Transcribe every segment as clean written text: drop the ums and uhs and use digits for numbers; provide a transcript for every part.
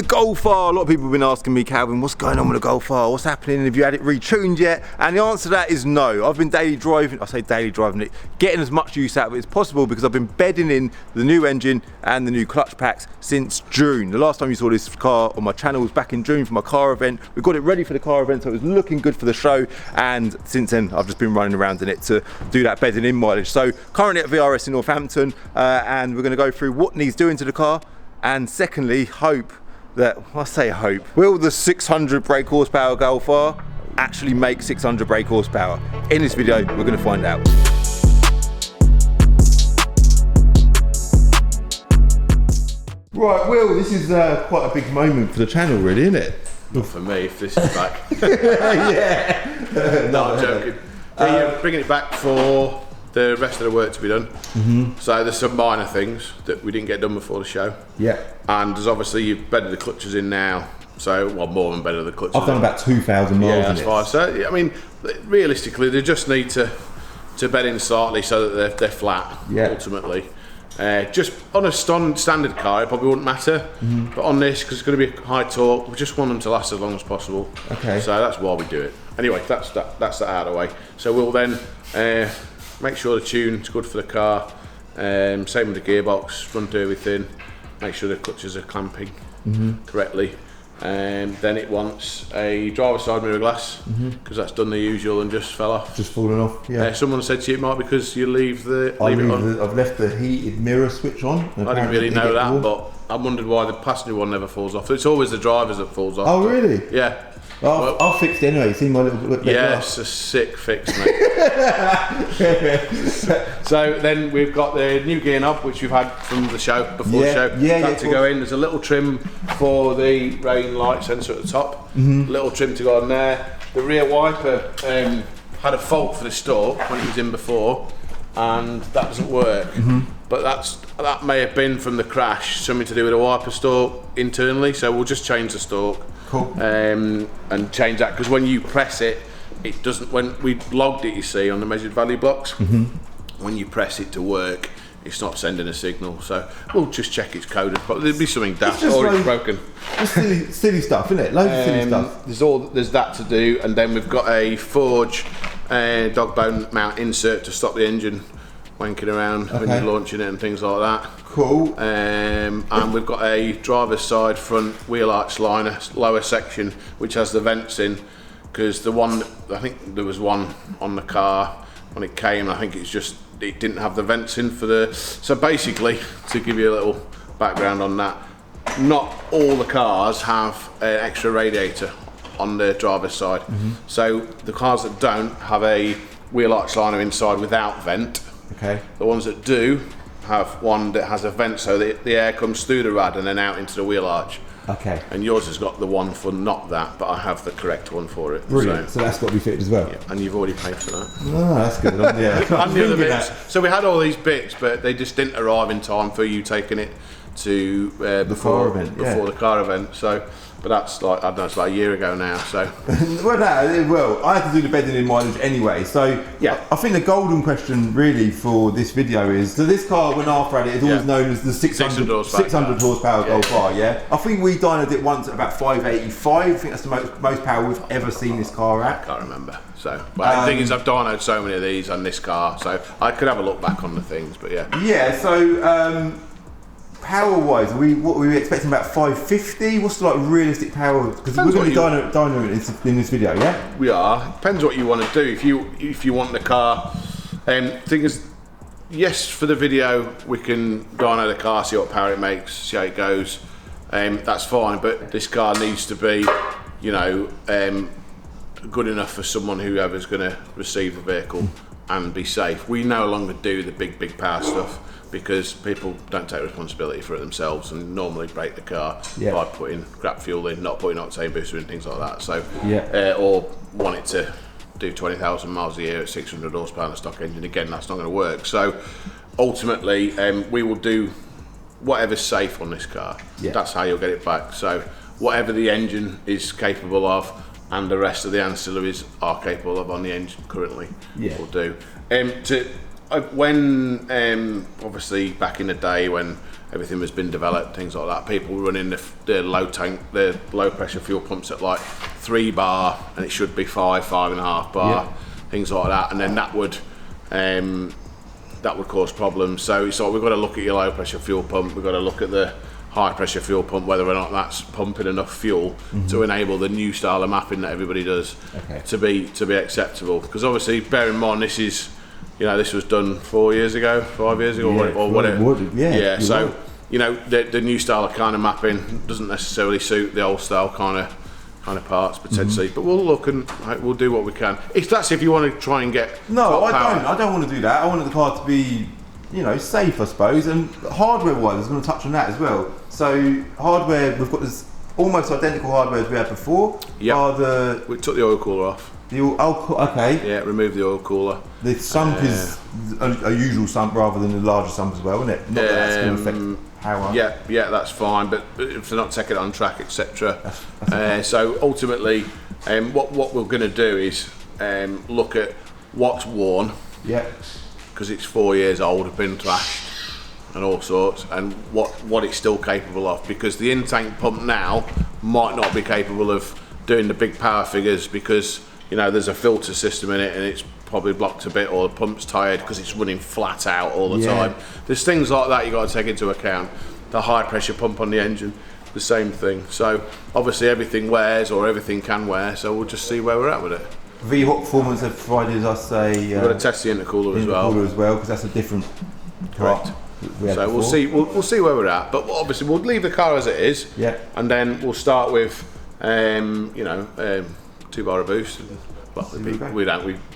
Golf R. A lot of people have been asking me, Calvin, what's going on with the Golf R? What's happening? Have you had it retuned yet? And the answer to that is no. I've been daily driving, I say daily driving it, getting as much use out of it as possible because I've been bedding in the new engine and the new clutch packs since June. The last time you saw this car on my channel was back in June for my car event. We got it ready for the car event, so it was looking good for the show. And since then, I've just been running around in it to do that bedding in mileage. So currently at VRS in Northampton, and we're going to go through what needs doing to the car. And secondly, hope, will the 600 brake horsepower Golf R actually make 600 brake horsepower? In this video, we're going to find out. Right, Will, this is quite a big moment for the channel, really, isn't it? Not for me, if this is back. Yeah. No, I'm joking. You're bringing it back for the rest of the work to be done. So there's some minor things that we didn't get done before the show. Yeah. And there's obviously you've bedded the clutches in now. So, well, more than bedded the clutches I've done about 2,000 miles. Yeah, that's fine. So, I mean, realistically, they just need to bed in slightly so that they're flat, ultimately. Just on a standard car, it probably wouldn't matter. But on this, because it's going to be high torque, we just want them to last as long as possible. Okay. So that's why we do it. Anyway, that's that out of the way. So we'll then make sure the tune's good for the car. Same with the gearbox, run through everything. Make sure the clutches are clamping correctly. Then it wants a driver's side mirror glass because that's done the usual and just fell off. Just fallen off. Yeah. Someone said to you it might be because you leave it on. I've left the heated mirror switch on. I didn't really know that, but I wondered why the passenger one never falls off. It's always the driver's that falls off. Oh, really? Yeah. Well, I'll fix it anyway. See my little yeah, it's a sick fix, mate. So then we've got the new gear knob, which we've had from the show before the show. That to go in. There's a little trim for the rain light sensor at the top. Little trim to go on there. The rear wiper had a fault for the stalk when it was in before, and that doesn't work. But that may have been from the crash, something to do with the wiper stalk internally. So we'll just change the stalk. Cool. And change that, because when you press it, it doesn't. When we logged it, you see, on the measured value blocks, when you press it to work, it's not sending a signal. So we'll just check it's coded. But there'll be something daft or it's broken. Just silly stuff, isn't it? Loads of silly stuff. There's that to do, and then we've got a Forge dog bone mount insert to stop the engine wanking around when you're launching it and things like that. Cool. And we've got a driver's side front wheel arch liner, lower section, which has the vents in, because the one, I think there was one on the car when it came, I think it didn't have the vents in for the, so basically, to give you a little background on that, not all the cars have an extra radiator on the driver's side. So the cars that don't have a wheel arch liner inside without vent. Okay. The ones that do have one that has a vent, so the air comes through the rad and then out into the wheel arch. Okay. And yours has got the one for not that, but I have the correct one for it. Brilliant. So that's got to be fitted as well. Yeah, and you've already paid for that. Oh, that's good. Yeah. And the other bits. So we had all these bits, but they just didn't arrive in time for you taking it to before the car event. So. But that's like, I don't know, it's about a year ago now, so. well, I had to do the bedding in mileage anyway, so yeah. I think the golden question really for this video is, so this car, when Arthur had it, it's always known as the 600 horsepower Golf R, yeah? I think we dynoed it once at about 585, I think that's the most power we've ever seen this car at. I can't remember, so. But the thing is, I've dynoed so many of these on this car, so I could have a look back on the things, but yeah. Yeah, so, power-wise, what were we expecting, about 550? What's the realistic power? Because we're going to be dynoing in this video, yeah? We are. Depends what you want to do. If you want the car, thing is, yes, for the video we can dyno the car, see what power it makes, see how it goes. That's fine, but this car needs to be, good enough for someone whoever's going to receive the vehicle and be safe. We no longer do the big power stuff, because people don't take responsibility for it themselves and normally break the car by putting crap fuel in, not putting octane booster in, things like that. So, or want it to do 20,000 miles a year at 600 horsepower on a stock engine. Again, that's not going to work. So, ultimately, we will do whatever's safe on this car. That's how you'll get it back. So, whatever the engine is capable of, and the rest of the ancillaries are capable of on the engine currently, will do. When obviously back in the day when everything has been developed, things like that. People running the low pressure fuel pumps at like 3 bar, and it should be 5.5 bar, things like that, and then that would cause problems. So it's like we've got to look at your low pressure fuel pump, we've got to look at the high pressure fuel pump, whether or not that's pumping enough fuel to enable the new style of mapping that everybody does to be acceptable. Because obviously, bear in mind, this is, you know, this was done 4 years ago, 5 years ago, or whatever. So you know, the new style of kind of mapping doesn't necessarily suit the old style kind of parts potentially, but we'll look and we'll do what we can. That's if you want to try and get I don't want to do that. I wanted the car to be, you know, safe, I suppose. And hardware-wise, I was going to touch on that as well. So hardware, we've got this almost identical hardware as we had before. Yeah. We took the oil cooler off. Okay. Yeah, remove the oil cooler. The sump is a usual sump rather than a larger sump as well, isn't it? Not that that's going to affect power. Yeah, that's fine. But if they're not taking it on track, etc. So ultimately, what we're going to do is look at what's worn. Yeah. Because it's 4 years old, been thrashed and all sorts, and what it's still capable of. Because the in-tank pump now might not be capable of doing the big power figures, because you know there's a filter system in it and it's probably blocked a bit, or the pump's tired because it's running flat out all the time. There's things like that you got to take into account. The high pressure pump on the engine, the same thing. So obviously everything wears, or everything can wear, so we'll just see where we're at with it. V-Hot Performance have provided us we've got to test the intercooler as well. Because that's a different part. So we'll see where we're at, but obviously we'll leave the car as it is, and then we'll start with 2 bar of boost. Well, we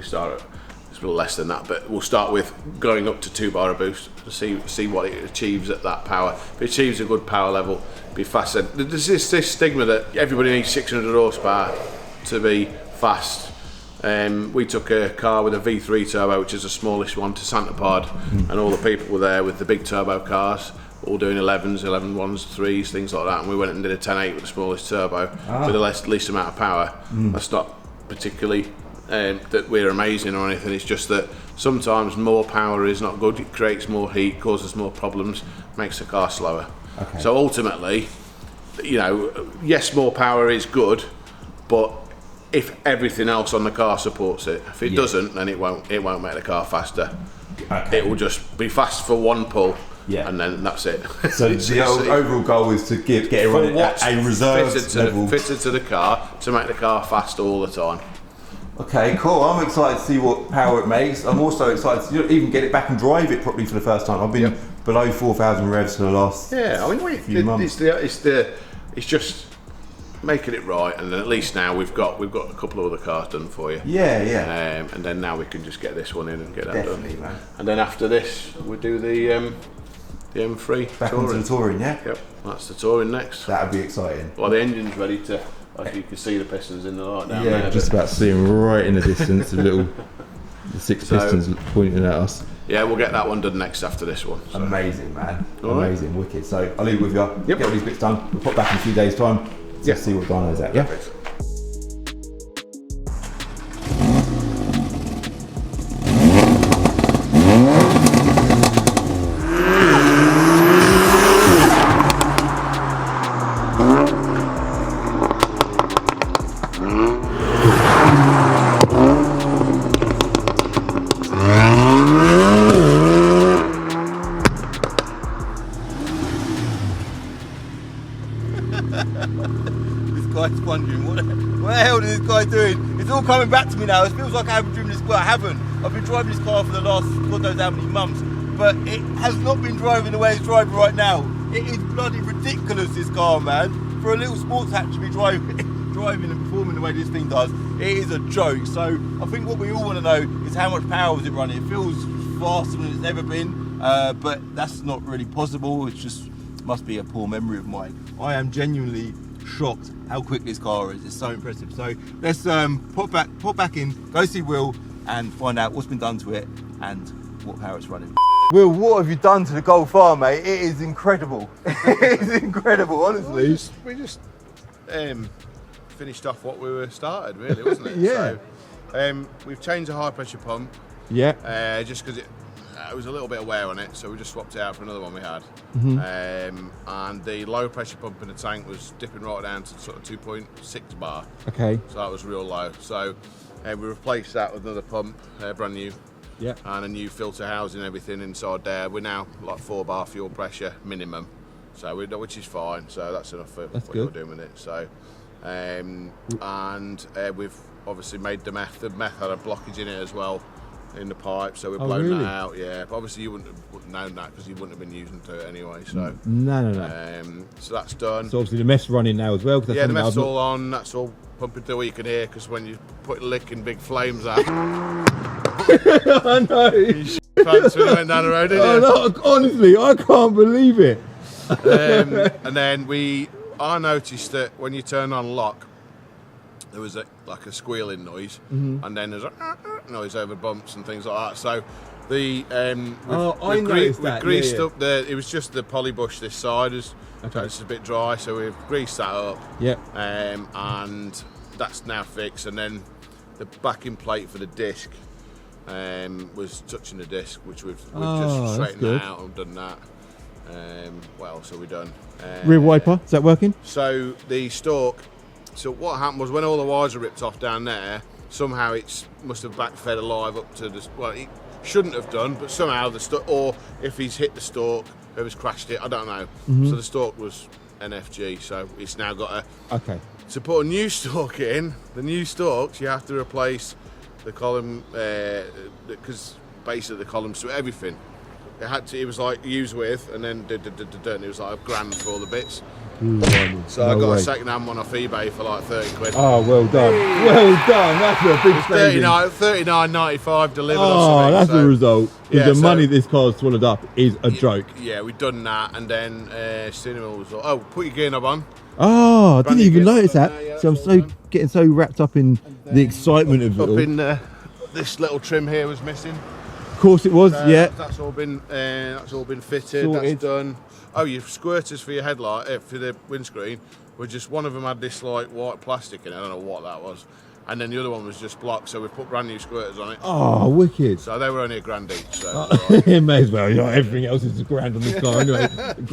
start at, it's a little less than that, but we'll start with going up to 2 bar of boost to see what it achieves at that power. If it achieves a good power level, be faster. There's this stigma that everybody needs 600 horsepower to be fast. We took a car with a V3 turbo, which is the smallest one, to Santa Pod, and all the people were there with the big turbo cars, all doing 11s, 11 1s, 3s, things like that, and we went and did a 10.8 with the smallest turbo with the least amount of power. That's not particularly that we're amazing or anything, it's just that sometimes more power is not good. It creates more heat, causes more problems, makes the car slower. So ultimately, you know, yes, more power is good, but if everything else on the car supports it. If it doesn't, then it won't make the car faster. It will just be fast for one pull, and then that's it. So the overall goal is to get it running at a reserve level, fitted to the car, to make the car fast all the time. Okay, cool. I'm excited to see what power it makes. I'm also excited to even get it back and drive it properly for the first time. I've been below 4,000 revs for the last few months. It's just making it right, and then at least now we've got a couple of other cars done for you. And then now we can just get this one in and get that done. Man. And then after this, we do the M3 back touring. onto the touring, Yep, that's the touring next. That'd be exciting. Well, the engine's ready to. Like you can see the pistons in the light down there. Just about to see them right in the distance. The 6 pistons pointing at us. Yeah, we'll get that one done next after this one. So. Amazing, man. Amazing, wicked. So I'll leave it with you. Get all these bits done. We'll pop back in a few days' time. See what Dino's at. Yeah. Perfect. Coming back to me now. It feels like I haven't driven this car. I haven't. I've been driving this car for the last God knows how many months, but it has not been driving the way it's driving right now. It is bloody ridiculous, this car, man. For a little sports hatch to be driving and performing the way this thing does, it is a joke. So I think what we all want to know is how much power is it running. It feels faster than it's ever been, but that's not really possible. It just must be a poor memory of mine. I am genuinely shocked how quick this car is. It's so impressive. So let's pop back in, go see Will and find out what's been done to it and what power it's running. Will, what have you done to the Golf R, mate? It is incredible. It is incredible, honestly. We just finished off what we were started, really, wasn't it? Yeah. So we've changed the high pressure pump. Yeah. Just because it was a little bit of wear on it, so we just swapped it out for another one we had. And the low pressure pump in the tank was dipping right down to sort of 2.6 bar. Okay. So that was real low. So we replaced that with another pump, brand new. Yeah. And a new filter housing and everything inside there. We're now like 4 bar fuel pressure minimum, so which is fine. So that's enough for what you're doing with it. So, and we've obviously made the meth. The meth had a blockage in it as well in the pipe, so we've blown that out. Yeah, but obviously you wouldn't have known that because you wouldn't have been using it anyway. So no. So that's done. So obviously the meth's running now as well. Yeah, the meth's all on. That's all pumping through what you can hear, because when you put licking big flames out. I know. You pants when you went down the road, didn't you? No, honestly, I can't believe it. And then I noticed that when you turn on lock, there was like a squealing noise, and then there's a noise over bumps and things like that. So we greased up the. It was just the polybush this side is it's a bit dry, so we've greased that up. Yeah. And that's now fixed, and then the backing plate for the disc was touching the disc, which we've just straightened that out and done that. What else have we done? Rear wiper, is that working? So the stalk. So what happened was when all the wires were ripped off down there, somehow it must have backfed alive up to the. Well, it shouldn't have done, but somehow the stalk, or if he's hit the stalk, whoever's crashed it, I don't know. So the stalk was NFG, so it's now got a. Okay. To put a new stalk in, the new stalks, you have to replace the column because basically the columns to everything. It was like use with, and then and it was like $1,000 for all the bits. So I got a second-hand one off eBay for like 30 quid. Oh, well done. Well done. That's a big saving. $39.95 delivered or Oh, something. that's the result. Yeah, the money this car's swallowed up is a joke. Yeah, we've done that, and then steering wheel was put your gear knob on. Oh, I didn't even notice that. Yeah, So I'm getting so wrapped up in the excitement of it all. Up in this little trim here was missing. Of course it was, yeah. That's all been fitted. Sorted. That's done. Oh, your squirters for your headlight, for the windscreen, were just, one of them had this like white plastic in it. I don't know what that was. And then the other one was just blocked, so we put brand new squirters on it. Oh, wicked. So they were only $1,000 each. So May as well. Everything else is $1,000 on this car anyway.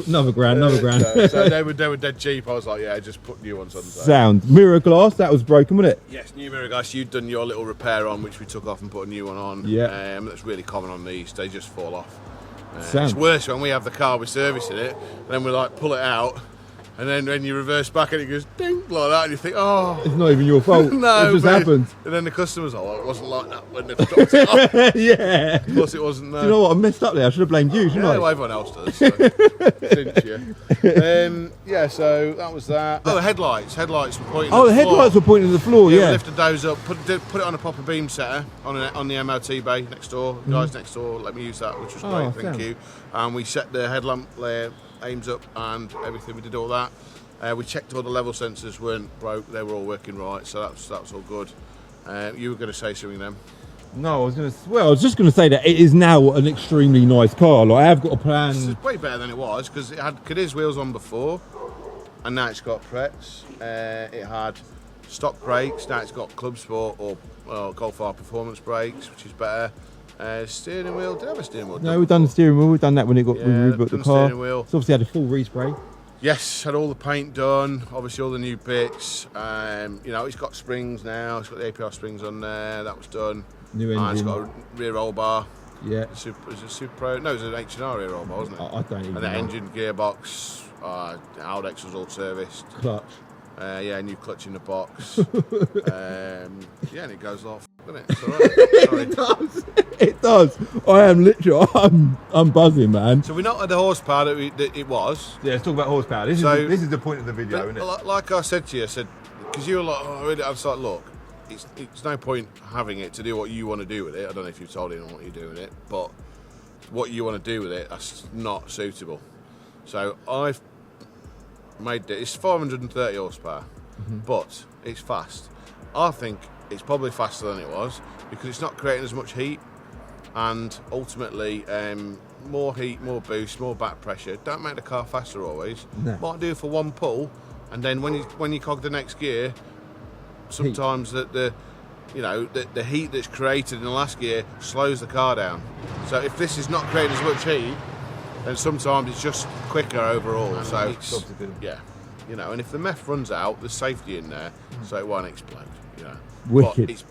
Another $1,000. So they were dead cheap. I was like, yeah, just put new ones on. So. Sound. Mirror glass, that was broken, wasn't it? Yes, new mirror glass. You'd done your little repair on, which we took off and put a new one on. Yeah. That's really common on these. They just fall off. Sound. It's worse when we have the car, we're servicing it, and then we like pull it out, and then when you reverse back and it goes ding like that, and you think, oh, it's not even your fault. No, it just happened. And then the customer's like, it wasn't like that when they dropped it off. Yeah. Of course it wasn't. Do you know what? I messed up there. I should have blamed you, shouldn't I? Well, everyone else does. So. Didn't you? Yeah. So that was that. Oh, the headlights. Headlights were pointing. Oh, the headlights were pointing to the floor. Yeah. We lifted those up, put it on a proper beam setter on the MOT bay next door. The guys next door let me use that, which was great. Thank you. And we set the headlamp aims up and everything. We did all that. We checked all the level sensors weren't broke; they were all working right, so that was all good. You were going to say something then? No, I was just going to say that it is now an extremely nice car. Like I have got a plan. It's way better than it was because it had Cadiz wheels on before, and now it's got Pretz. It had stock brakes. Now it's got Club Sport or Golf R Performance brakes, which is better. Steering wheel. Did I have a steering wheel? No, we've done the steering wheel. We've done that when we rebuilt the car. Steering wheel. It's obviously had a full respray. Yes, had all the paint done, obviously all the new bits. It's got springs now, it's got the APR springs on there, that was done. New engine. It's got a rear roll bar. Yeah. Is it Super Pro? No, it was an H&R rear roll bar, wasn't it? I don't even know. And the engine, gearbox, Aldex was all serviced. Clutch. New clutch in the box. And it goes off, doesn't it? It's all right. Sorry. It does. It does. I am literally, I'm buzzing, man. So we're not at the horsepower that it was. Yeah, let's talk about horsepower. This is the point of the video, isn't it? Like I said to you, because you were like, oh, really? I was like, look, it's no point having it to do what you want to do with it. I don't know if you've told anyone what you do with it, but what you want to do with it, that's not suitable. So I've made it. It's 430 horsepower, but it's fast. I think it's probably faster than it was because it's not creating as much heat, and ultimately more heat, more boost, more back pressure. Don't make the car faster always. No. Might do for one pull, and then when you cog the next gear, sometimes the heat that's created in the last gear slows the car down. So if this is not creating as much heat, then sometimes it's just quicker overall. So yeah, you know, and if the meth runs out, there's safety in there, so it won't explode. You know, wicked. But it's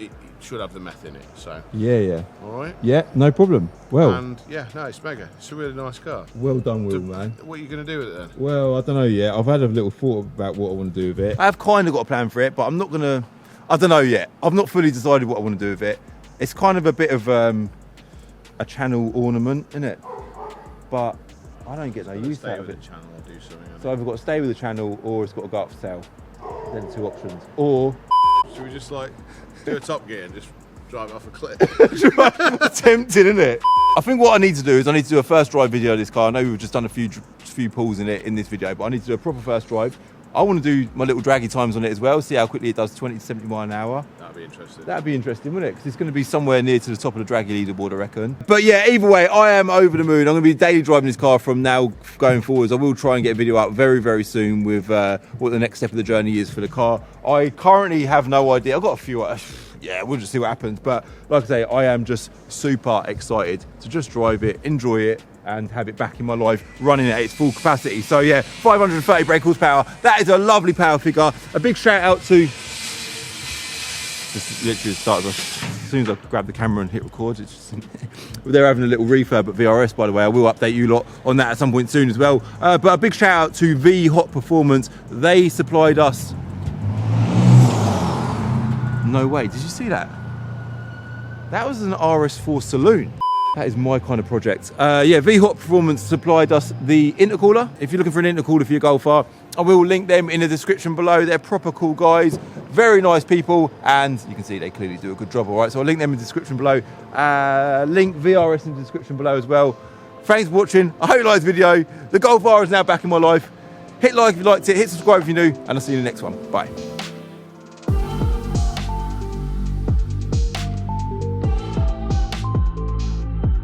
it should have the meth in it. So yeah. All right. Yeah, no problem. Well. And yeah, no, it's mega. It's a really nice car. Well done, Will, man. What are you going to do with it then? Well, I don't know yet. I've had a little thought about what I want to do with it. I have kind of got a plan for it, but I'm not gonna. I don't know yet. I've not fully decided what I want to do with it. It's kind of a bit of a channel ornament, isn't it? But I don't get no use out of it. Channel or do something. So I've got to stay with the channel, or it's got to go up for sale. Then 2 options. Or should we just like do a Top Gear and just drive it off a cliff? tempting, isn't it? I think what I need to do is I need to do a first drive video of this car. I know we've just done a few pulls in it in this video, but I need to do a proper first drive. I want to do my little draggy times on it as well, see how quickly it does 20 to 70 miles an hour. That'd be interesting. That'd be interesting, wouldn't it? Because it's going to be somewhere near to the top of the draggy leaderboard, I reckon. But yeah, either way, I am over the moon. I'm going to be daily driving this car from now going forwards. I will try and get a video out very, very soon with what the next step of the journey is for the car. I currently have no idea. I've got a few... yeah, we'll just see what happens. But like I say, I am just super excited to just drive it, enjoy it, and have it back in my life running at its full capacity. So yeah, 530 brake horsepower. That is a lovely power figure. A big shout out to... Just literally started off, as soon as I grab the camera and hit record, it's just... They're having a little refurb at VRS, by the way. I will update you lot on that at some point soon as well. But a big shout out to V Hot Performance. They supplied us... No way, did you see that? That was an RS4 saloon. That is my kind of project. Yeah, V Hot Performance supplied us the intercooler. If you're looking for an intercooler for your Golf R, I will link them in the description below. They're proper cool guys, very nice people, and you can see they clearly do a good job, all right? So I'll link them in the description below. Link VRS in the description below as well. Thanks for watching. I hope you liked this video. The Golf R is now back in my life. Hit like if you liked it, hit subscribe if you're new, and I'll see you in the next one. Bye.